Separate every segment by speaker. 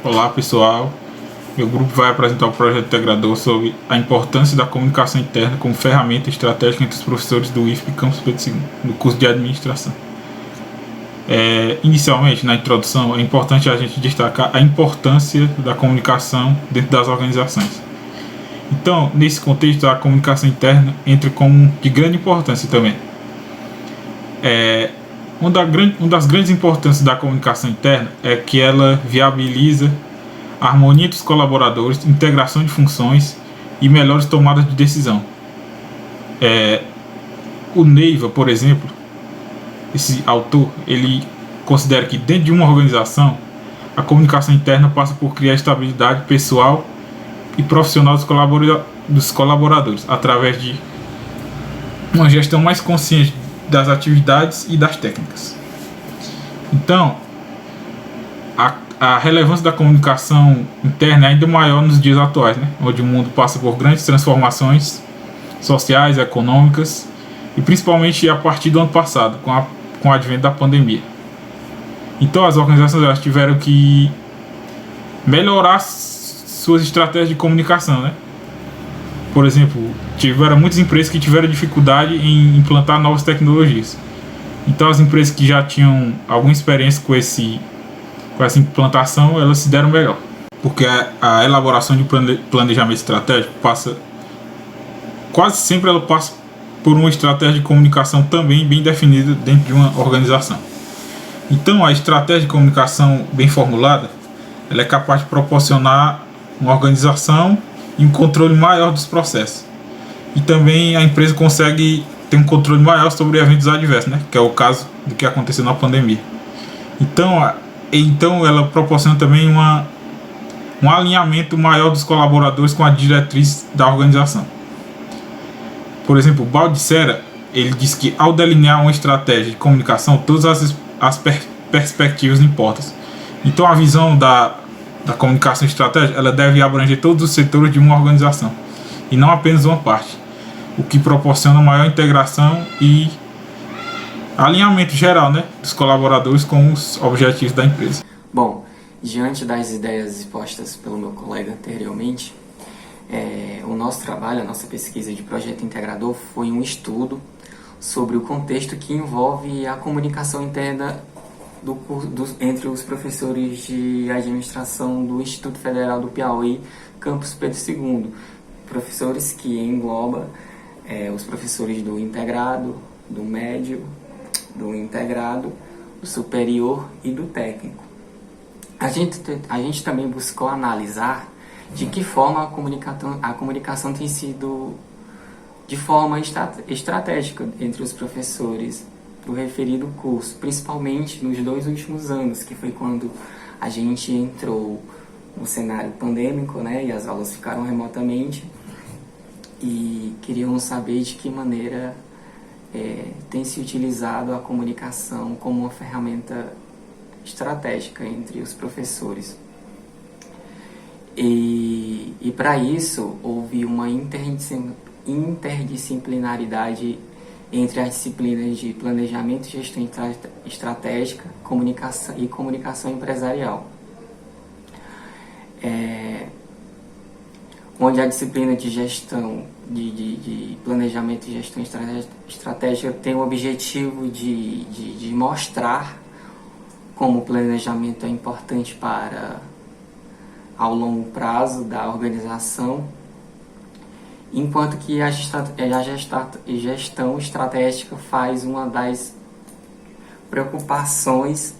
Speaker 1: Olá pessoal, meu grupo vai apresentar o projeto integrador sobre a importância da comunicação interna como ferramenta estratégica entre os professores do IFP Campus Pedro II, no curso de administração. Inicialmente, na introdução, é importante a gente destacar a importância da comunicação dentro das organizações. Então, nesse contexto, a comunicação interna entra como de grande importância também. Uma das grandes importâncias da comunicação interna é que ela viabiliza a harmonia dos colaboradores, integração de funções e melhores tomadas de decisão. O Neiva, por exemplo, esse autor, ele considera que dentro de uma organização a comunicação interna passa por criar estabilidade pessoal e profissional dos colaboradores através de uma gestão mais consciente das atividades e das técnicas. Então, a relevância da comunicação interna é ainda maior nos dias atuais, onde o mundo passa por grandes transformações sociais, econômicas e principalmente a partir do ano passado, com o advento da pandemia. Então as organizações elas tiveram que melhorar suas estratégias de comunicação, Por exemplo, tiveram muitas empresas que tiveram dificuldade em implantar novas tecnologias. Então as empresas que já tinham alguma experiência com essa implantação, elas se deram melhor. Porque a elaboração de planejamento estratégico quase sempre ela passa por uma estratégia de comunicação também bem definida dentro de uma organização. Então a estratégia de comunicação bem formulada, ela é capaz de proporcionar uma organização e um controle maior dos processos. E também a empresa consegue ter um controle maior sobre eventos adversos, que é o caso do que aconteceu na pandemia. Então ela proporciona também um alinhamento maior dos colaboradores com a diretriz da organização. Por exemplo, o Baldissera, ele diz que ao delinear uma estratégia de comunicação, todas as perspectivas importam. Então a visão da comunicação estratégica, ela deve abranger todos os setores de uma organização e não apenas uma parte, o que proporciona maior integração e alinhamento geral, dos colaboradores com os objetivos da empresa.
Speaker 2: Bom, diante das ideias expostas pelo meu colega anteriormente, o nosso trabalho, a nossa pesquisa de projeto integrador foi um estudo sobre o contexto que envolve a comunicação interna entre os professores de administração do Instituto Federal do Piauí, Campus Pedro II. Professores que engloba os professores do integrado, do médio, do integrado, do superior e do técnico. A gente também buscou analisar de que forma a comunicação tem sido de forma estratégica entre os professores do referido curso, principalmente nos 2 últimos anos, que foi quando a gente entrou no cenário pandêmico, e as aulas ficaram remotamente, e queriam saber de que maneira tem se utilizado a comunicação como uma ferramenta estratégica entre os professores. E para isso, houve uma interdisciplinaridade entre as disciplinas de planejamento e gestão estratégica, comunicação empresarial. Onde a disciplina de gestão, de planejamento e gestão estratégica tem o objetivo de mostrar como o planejamento é importante para ao longo prazo da organização, enquanto que a gestão estratégica faz uma das preocupações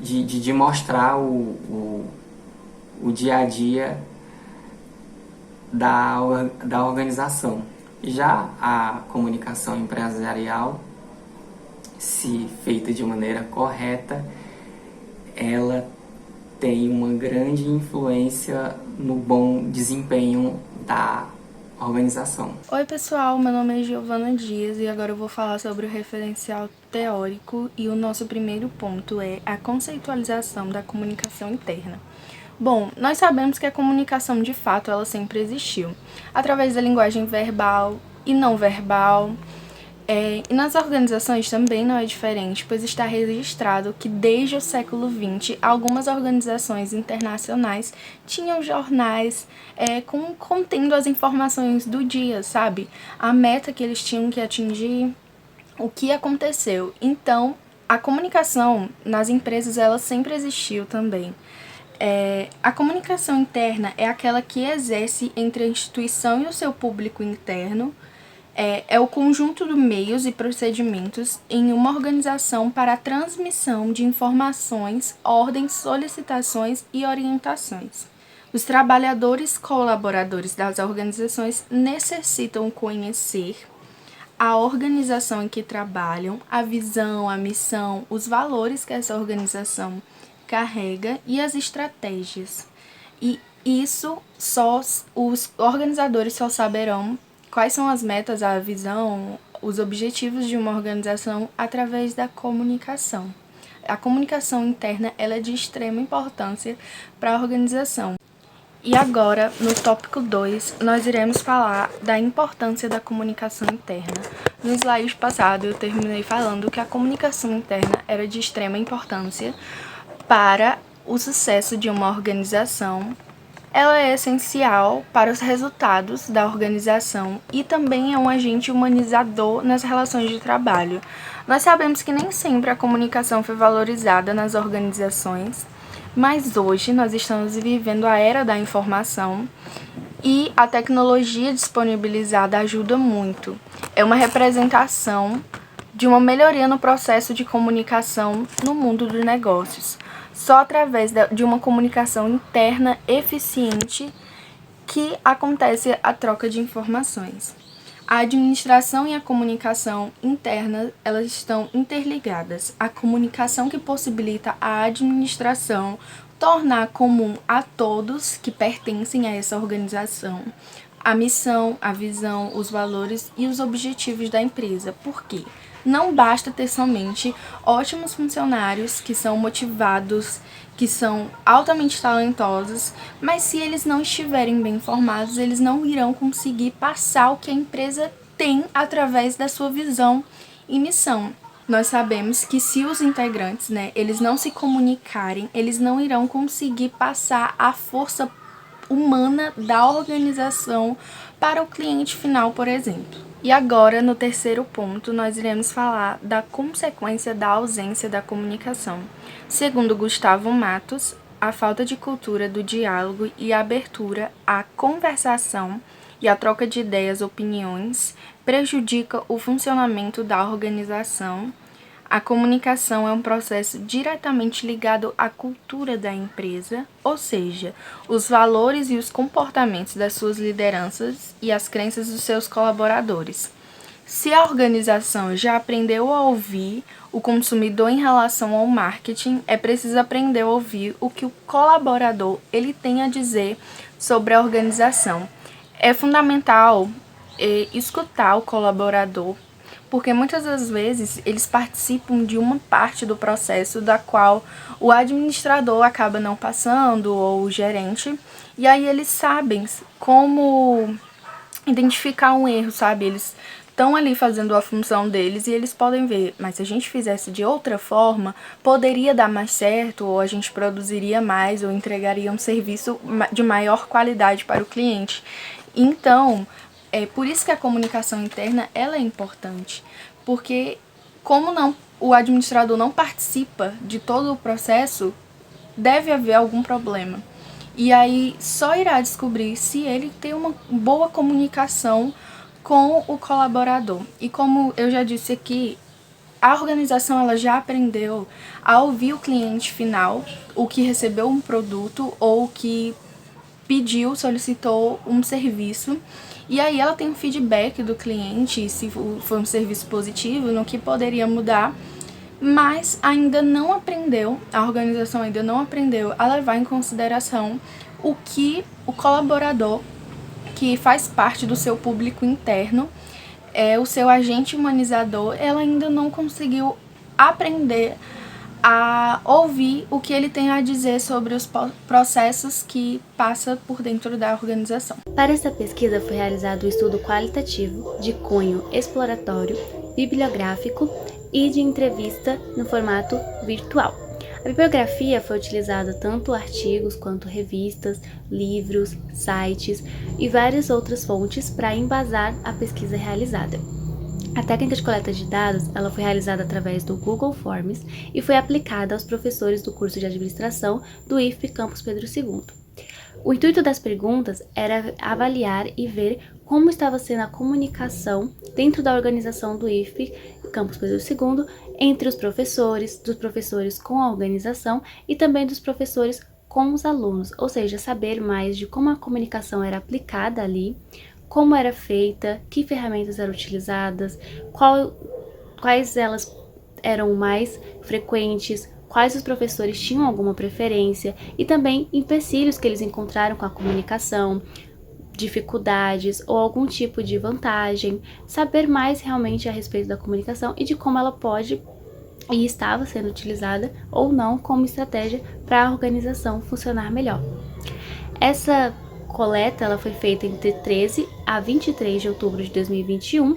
Speaker 2: de mostrar o dia a dia da organização. Já a comunicação empresarial, se feita de maneira correta, ela tem uma grande influência no bom desempenho da organização.
Speaker 3: Oi pessoal, meu nome é Giovana Dias e agora eu vou falar sobre o referencial teórico e o nosso primeiro ponto é a conceitualização da comunicação interna. Bom, nós sabemos que a comunicação de fato ela sempre existiu, através da linguagem verbal e não verbal, E nas organizações também não é diferente, pois está registrado que desde o século XX, algumas organizações internacionais tinham jornais contendo as informações do dia, sabe? A meta que eles tinham que atingir, o que aconteceu. Então, a comunicação nas empresas, ela sempre existiu também. A comunicação interna é aquela que exerce entre a instituição e o seu público interno. É o conjunto de meios e procedimentos em uma organização para a transmissão de informações, ordens, solicitações e orientações. Os trabalhadores colaboradores das organizações necessitam conhecer a organização em que trabalham, a visão, a missão, os valores que essa organização carrega e as estratégias. E isso só os organizadores só saberão quais são as metas, a visão, os objetivos de uma organização através da comunicação. A comunicação interna ela é de extrema importância para a organização. E agora, no tópico 2, nós iremos falar da importância da comunicação interna. No slide passado, eu terminei falando que a comunicação interna era de extrema importância para o sucesso de uma organização. Ela é essencial para os resultados da organização e também é um agente humanizador nas relações de trabalho. Nós sabemos que nem sempre a comunicação foi valorizada nas organizações, mas hoje nós estamos vivendo a era da informação e a tecnologia disponibilizada ajuda muito. É uma representação de uma melhoria no processo de comunicação no mundo dos negócios. Só através de uma comunicação interna eficiente que acontece a troca de informações. A administração e a comunicação interna, elas estão interligadas. A comunicação que possibilita a administração tornar comum a todos que pertencem a essa organização a missão, a visão, os valores e os objetivos da empresa. Por quê? Não basta ter somente ótimos funcionários que são motivados, que são altamente talentosos, mas se eles não estiverem bem informados, eles não irão conseguir passar o que a empresa tem através da sua visão e missão. Nós sabemos que se os integrantes, eles não se comunicarem, eles não irão conseguir passar a força humana da organização para o cliente final, por exemplo. E agora, no terceiro ponto, nós iremos falar da consequência da ausência da comunicação. Segundo Gustavo Matos, a falta de cultura do diálogo e a abertura à conversação e a troca de ideias, opiniões, prejudica o funcionamento da organização. A comunicação é um processo diretamente ligado à cultura da empresa, ou seja, os valores e os comportamentos das suas lideranças e as crenças dos seus colaboradores. Se a organização já aprendeu a ouvir o consumidor em relação ao marketing, é preciso aprender a ouvir o que o colaborador ele tem a dizer sobre a organização. É fundamental escutar o colaborador, porque muitas das vezes eles participam de uma parte do processo da qual o administrador acaba não passando, ou o gerente, e aí eles sabem como identificar um erro, sabe? Eles estão ali fazendo a função deles e eles podem ver, mas se a gente fizesse de outra forma, poderia dar mais certo, ou a gente produziria mais, ou entregaria um serviço de maior qualidade para o cliente. Então, é por isso que a comunicação interna ela é importante, porque como o administrador não participa de todo o processo, deve haver algum problema. E aí só irá descobrir se ele tem uma boa comunicação com o colaborador. E como eu já disse aqui, a organização ela já aprendeu a ouvir o cliente final, o que recebeu um produto ou que pediu, solicitou um serviço, e aí ela tem um feedback do cliente, se foi um serviço positivo, no que poderia mudar, mas ainda não aprendeu, a organização ainda não aprendeu a levar em consideração o que o colaborador, que faz parte do seu público interno, o seu agente humanizador, ela ainda não conseguiu aprender a ouvir o que ele tem a dizer sobre os processos que passa por dentro da organização.
Speaker 4: Para essa pesquisa foi realizado um estudo qualitativo de cunho exploratório bibliográfico e de entrevista no formato virtual. A bibliografia foi utilizada tanto artigos quanto revistas, livros, sites e várias outras fontes para embasar a pesquisa realizada. A técnica de coleta de dados ela foi realizada através do Google Forms e foi aplicada aos professores do curso de administração do IFP Campus Pedro II. O intuito das perguntas era avaliar e ver como estava sendo a comunicação dentro da organização do IFP Campus Pedro II entre os professores, dos professores com a organização e também dos professores com os alunos, ou seja, saber mais de como a comunicação era aplicada ali, como era feita, que ferramentas eram utilizadas, quais elas eram mais frequentes, quais os professores tinham alguma preferência e também empecilhos que eles encontraram com a comunicação, dificuldades ou algum tipo de vantagem, saber mais realmente a respeito da comunicação e de como ela pode e estava sendo utilizada ou não como estratégia para a organização funcionar melhor. Essa coleta ela foi feita entre 13 a 23 de outubro de 2021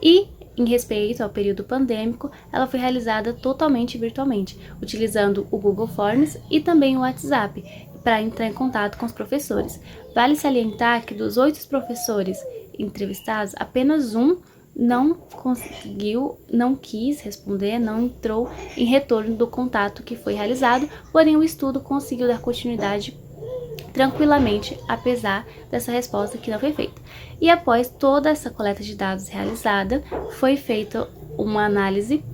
Speaker 4: e, em respeito ao período pandêmico, ela foi realizada totalmente virtualmente, utilizando o Google Forms e também o WhatsApp para entrar em contato com os professores. Vale salientar que dos 8 professores entrevistados, apenas um não quis responder, não entrou em retorno do contato que foi realizado, porém o estudo conseguiu dar continuidade tranquilamente, apesar dessa resposta que não foi feita. E após toda essa coleta de dados realizada, foi feita uma análise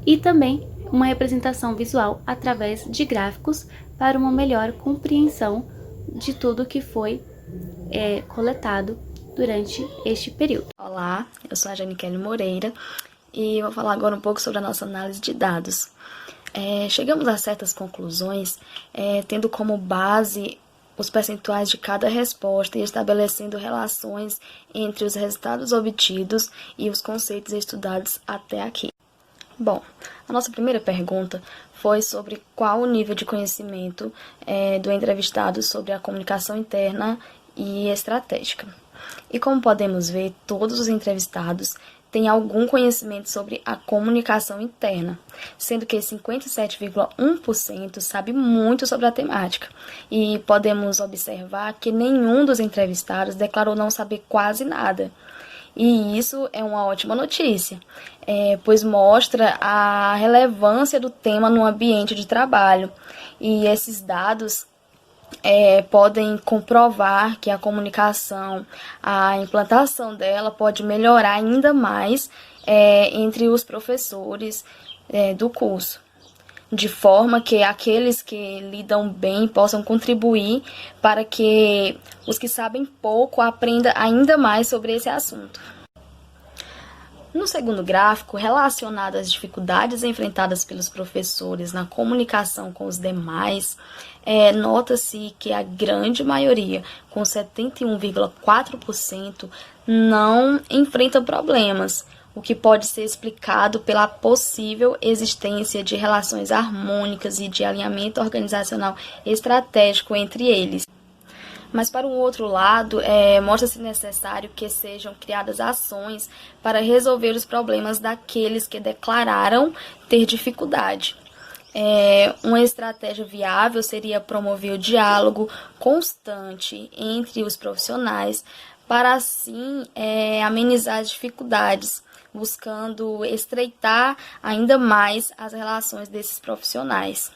Speaker 4: e também uma representação visual através de gráficos para uma melhor compreensão de tudo que foi coletado durante este período.
Speaker 5: Olá, eu sou a Janicele Moreira e vou falar agora um pouco sobre a nossa análise de dados. Chegamos a certas conclusões, tendo como base os percentuais de cada resposta e estabelecendo relações entre os resultados obtidos e os conceitos estudados até aqui. Bom, a nossa primeira pergunta foi sobre qual o nível de conhecimento do entrevistado sobre a comunicação interna e estratégica. E como podemos ver, todos os entrevistados têm algum conhecimento sobre a comunicação interna, sendo que 57,1% sabe muito sobre a temática. E podemos observar que nenhum dos entrevistados declarou não saber quase nada. E isso é uma ótima notícia, pois mostra a relevância do tema no ambiente de trabalho. E esses dados podem comprovar que a comunicação, a implantação dela pode melhorar ainda mais entre os professores do curso, de forma que aqueles que lidam bem possam contribuir para que os que sabem pouco aprendam ainda mais sobre esse assunto. No segundo gráfico, relacionado às dificuldades enfrentadas pelos professores na comunicação com os demais, nota-se que a grande maioria, com 71,4%, não enfrenta problemas, o que pode ser explicado pela possível existência de relações harmônicas e de alinhamento organizacional estratégico entre eles. Mas, para um outro lado, mostra-se necessário que sejam criadas ações para resolver os problemas daqueles que declararam ter dificuldade. Uma estratégia viável seria promover o diálogo constante entre os profissionais para, assim, amenizar as dificuldades, buscando estreitar ainda mais as relações desses profissionais.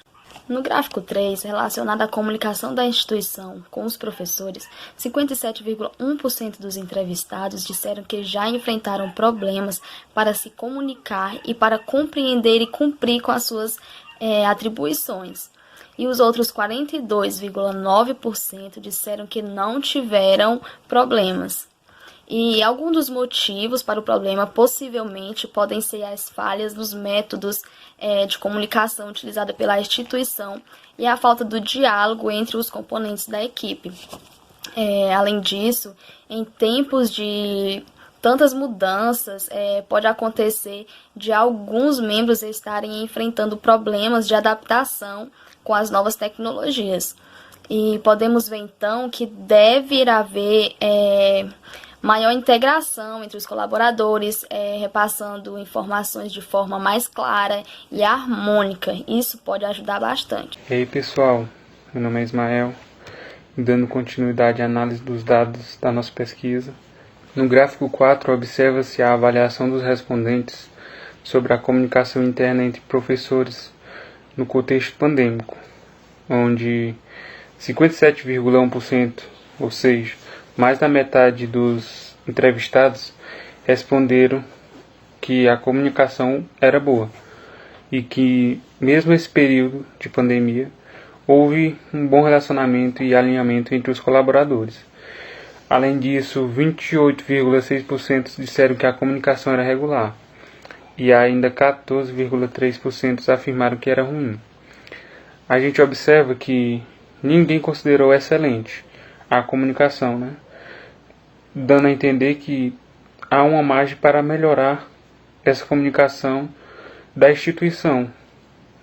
Speaker 5: No gráfico 3, relacionado à comunicação da instituição com os professores, 57,1% dos entrevistados disseram que já enfrentaram problemas para se comunicar e para compreender e cumprir com as suas atribuições. E os outros 42,9% disseram que não tiveram problemas. E alguns dos motivos para o problema possivelmente podem ser as falhas nos métodos de comunicação utilizada pela instituição e a falta do diálogo entre os componentes da equipe. Além disso, em tempos de tantas mudanças, pode acontecer de alguns membros estarem enfrentando problemas de adaptação com as novas tecnologias. E podemos ver, então, que deve haver maior integração entre os colaboradores, repassando informações de forma mais clara e harmônica. Isso pode ajudar bastante.
Speaker 6: E aí, pessoal, meu nome é Ismael, dando continuidade à análise dos dados da nossa pesquisa. No gráfico 4, observa-se a avaliação dos respondentes sobre a comunicação interna entre professores no contexto pandêmico, onde 57,1%, ou seja, mais da metade dos entrevistados responderam que a comunicação era boa e que, mesmo nesse período de pandemia, houve um bom relacionamento e alinhamento entre os colaboradores. Além disso, 28,6% disseram que a comunicação era regular e ainda 14,3% afirmaram que era ruim. A gente observa que ninguém considerou excelente a comunicação, né? Dando a entender que há uma margem para melhorar essa comunicação da instituição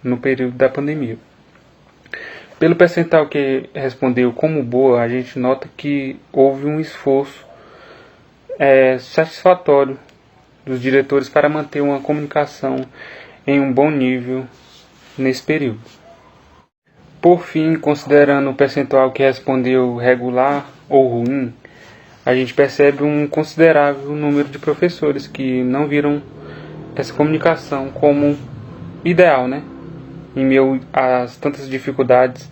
Speaker 6: no período da pandemia. Pelo percentual que respondeu como boa, a gente nota que houve um esforço satisfatório dos diretores para manter uma comunicação em um bom nível nesse período. Por fim, considerando o percentual que respondeu regular ou ruim, a gente percebe um considerável número de professores que não viram essa comunicação como ideal, né? Em meio às tantas dificuldades,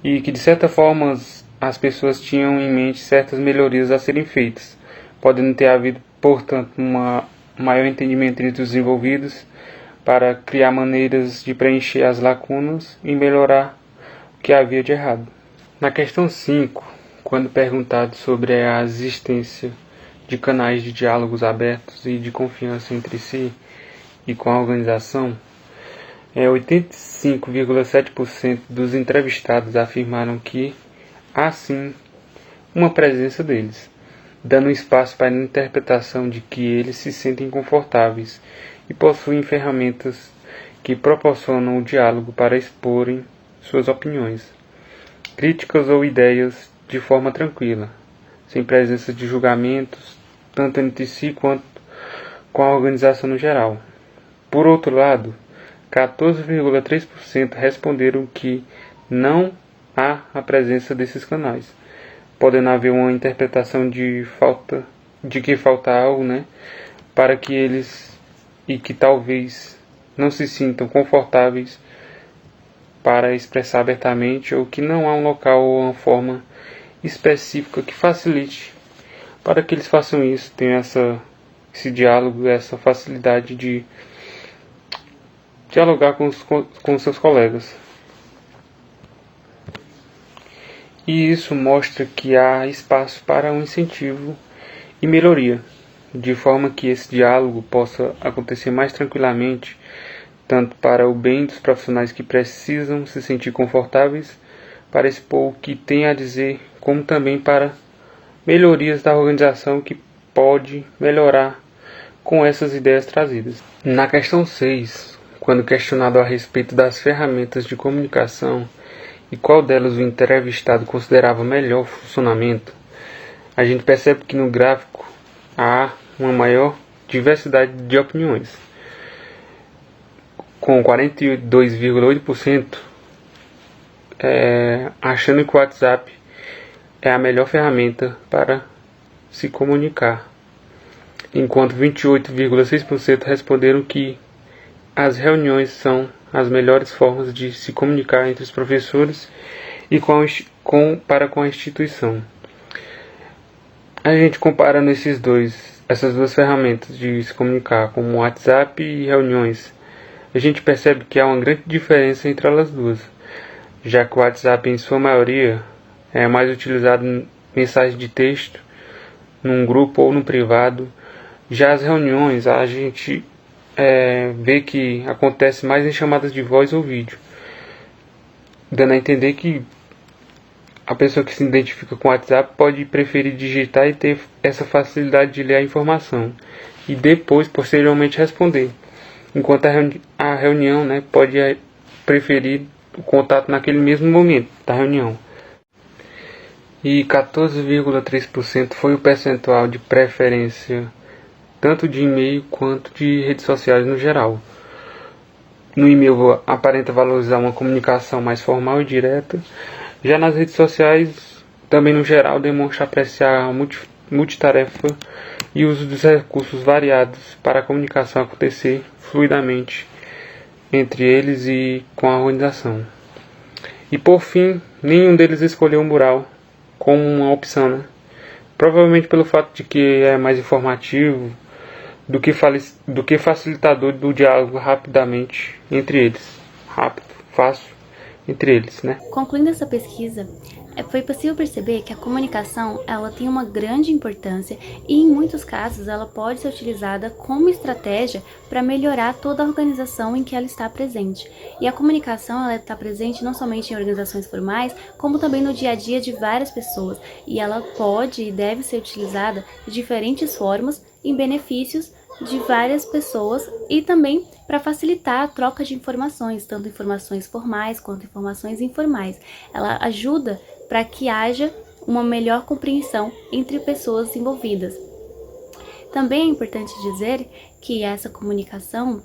Speaker 6: e que de certa forma as pessoas tinham em mente certas melhorias a serem feitas, podendo ter havido, portanto, um maior entendimento entre os envolvidos para criar maneiras de preencher as lacunas e melhorar o que havia de errado. Na questão 5, quando perguntado sobre a existência de canais de diálogos abertos e de confiança entre si e com a organização, 85,7% dos entrevistados afirmaram que há sim uma presença deles, dando espaço para a interpretação de que eles se sentem confortáveis e possuem ferramentas que proporcionam o diálogo para exporem suas opiniões, críticas ou ideias de forma tranquila, sem presença de julgamentos, tanto entre si quanto com a organização no geral. Por outro lado, 14,3% responderam que não há a presença desses canais, podendo haver uma interpretação de que falta algo, né, para que eles e que talvez não se sintam confortáveis para expressar abertamente, ou que não há um local ou uma forma específica que facilite para que eles façam isso, tenham esse diálogo, essa facilidade de dialogar com seus colegas. E isso mostra que há espaço para um incentivo e melhoria, de forma que esse diálogo possa acontecer mais tranquilamente, tanto para o bem dos profissionais que precisam se sentir confortáveis para expor o que tem a dizer, como também para melhorias da organização que pode melhorar com essas ideias trazidas. Na questão 6, quando questionado a respeito das ferramentas de comunicação e qual delas o entrevistado considerava melhor funcionamento, a gente percebe que no gráfico há uma maior diversidade de opiniões, com 42,8% achando que o WhatsApp é a melhor ferramenta para se comunicar, enquanto 28,6% responderam que as reuniões são as melhores formas de se comunicar entre os professores e para com a instituição. A gente comparando essas duas ferramentas de se comunicar, como WhatsApp e reuniões, a gente percebe que há uma grande diferença entre elas duas, já que o WhatsApp, em sua maioria, é mais utilizado em mensagem de texto, num grupo ou no privado. Já as reuniões, a gente vê que acontece mais em chamadas de voz ou vídeo, dando a entender que a pessoa que se identifica com o WhatsApp pode preferir digitar e ter essa facilidade de ler a informação e depois, posteriormente, responder, enquanto a reunião, né, pode preferir o contato naquele mesmo momento da reunião. e 14,3% foi o percentual de preferência tanto de e-mail quanto de redes sociais no geral. No e-mail aparenta valorizar uma comunicação mais formal e direta, já nas redes sociais, também no geral, demonstra apreciar a multitarefa e uso dos recursos variados para a comunicação acontecer fluidamente entre eles e com a organização. E por fim, nenhum deles escolheu o mural como uma opção, né? Provavelmente pelo fato de que é mais informativo do que facilitador do diálogo rapidamente entre eles. Rápido, fácil entre eles, né?
Speaker 4: Concluindo essa pesquisa, foi possível perceber que a comunicação ela tem uma grande importância e, em muitos casos, ela pode ser utilizada como estratégia para melhorar toda a organização em que ela está presente. E a comunicação ela está presente não somente em organizações formais, como também no dia a dia de várias pessoas. E ela pode e deve ser utilizada de diferentes formas em benefícios de várias pessoas e também para facilitar a troca de informações, tanto informações formais quanto informações informais. Ela ajuda para que haja uma melhor compreensão entre pessoas envolvidas. Também é importante dizer que essa comunicação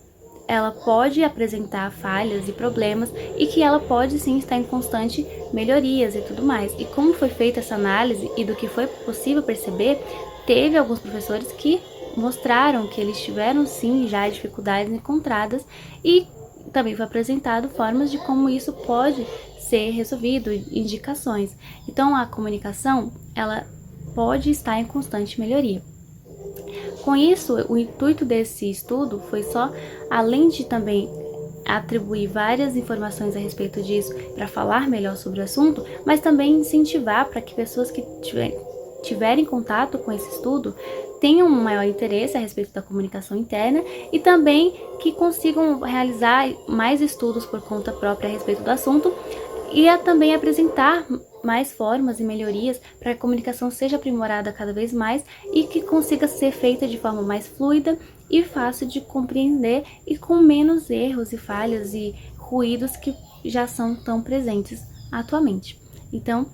Speaker 4: ela pode apresentar falhas e problemas e que ela pode sim estar em constante melhorias e tudo mais. E como foi feita essa análise e do que foi possível perceber, teve alguns professores que mostraram que eles tiveram sim já dificuldades encontradas e também foi apresentado formas de como isso pode ser resolvido, indicações. Então a comunicação ela pode estar em constante melhoria. Com isso, o intuito desse estudo foi só, além de também atribuir várias informações a respeito disso para falar melhor sobre o assunto, mas também incentivar para que pessoas que tiverem contato com esse estudo tenham um maior interesse a respeito da comunicação interna e também que consigam realizar mais estudos por conta própria a respeito do assunto e também apresentar mais formas e melhorias para que a comunicação seja aprimorada cada vez mais e que consiga ser feita de forma mais fluida e fácil de compreender e com menos erros e falhas e ruídos que já são tão presentes atualmente. Então,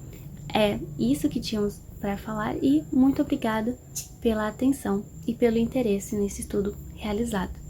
Speaker 4: é isso que tínhamos para falar e muito obrigada pela atenção e pelo interesse nesse estudo realizado.